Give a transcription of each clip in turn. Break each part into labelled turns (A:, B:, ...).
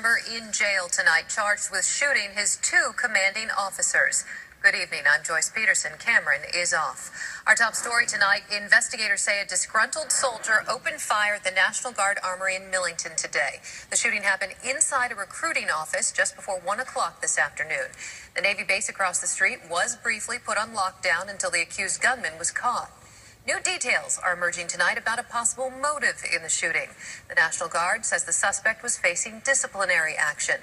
A: member in jail tonight, charged with shooting his two commanding officers. Good evening, I'm Joyce Peterson. Cameron is off. Our top story tonight, investigators say a disgruntled soldier opened fire at the National Guard Armory in Millington today. The shooting happened inside a recruiting office just before 1 o'clock this afternoon. The Navy base across the street was briefly put on lockdown until the accused gunman was caught. New details are emerging tonight about a possible motive in the shooting. The National Guard says the suspect was facing disciplinary action.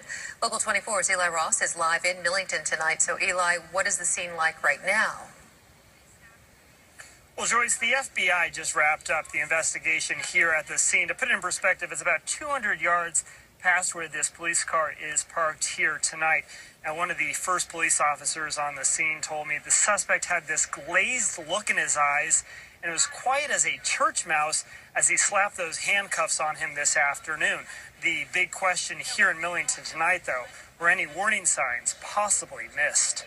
A: Local 24's Eli Ross is live in Millington tonight. So, Eli, what is the scene like right now?
B: Well, Joyce, the FBI just wrapped up the investigation here at the scene. To put it in perspective, it's about 200 yards past where this police car is parked here tonight. Now, one of the first police officers on the scene told me the suspect had this glazed look in his eyes, and it was quiet as a church mouse as he slapped those handcuffs on him this afternoon. The big question here in Millington tonight, though, were any warning signs possibly missed?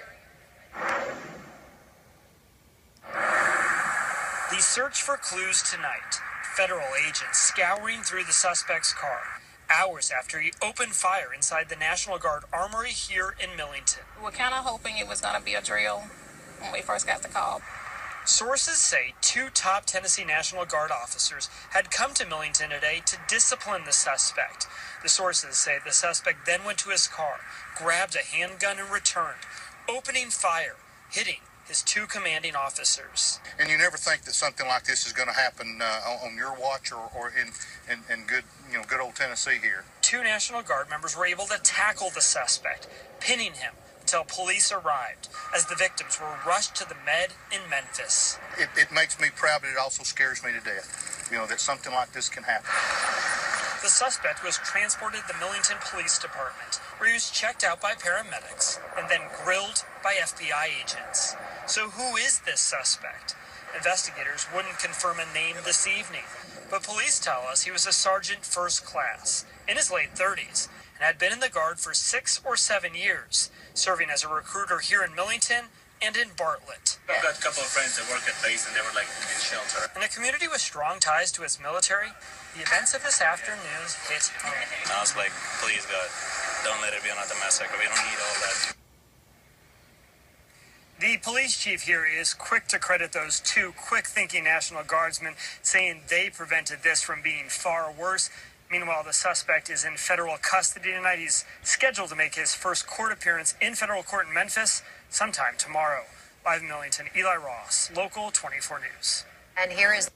B: The search for clues tonight. Federal agents scouring through the suspect's car hours after he opened fire inside the National Guard Armory here in Millington.
C: We were kind of hoping it was going to be a drill when we first got the call.
B: Sources say two top Tennessee National Guard officers had come to Millington today to discipline the suspect. The sources say the suspect then went to his car, grabbed a handgun and returned, opening fire, hitting his two commanding officers.
D: And you never think that something like this is going to happen on your watch or in good old Tennessee here.
B: Two National Guard members were able to tackle the suspect, pinning him until police arrived as the victims were rushed to the med in Memphis.
D: It makes me proud, but it also scares me to death, that something like this can happen.
B: The suspect was transported to the Millington Police Department, where he was checked out by paramedics and then grilled by FBI agents. So who is this suspect? Investigators wouldn't confirm a name this evening, but police tell us he was a sergeant first class in his late 30s and had been in the Guard for 6 or 7 years, serving as a recruiter here in Millington and in Bartlett.
E: I've got a couple of friends that work at base, and they were in shelter.
B: In a community with strong ties to its military, the events of this afternoon hit home.
E: I was like, please, God, don't let it be another massacre. We don't need all that.
B: The police chief here is quick to credit those two quick-thinking National Guardsmen, saying they prevented this from being far worse. Meanwhile, the suspect is in federal custody tonight. He's scheduled to make his first court appearance in federal court in Memphis sometime tomorrow. Live in Millington, Eli Ross, Local 24 News.
A: And here is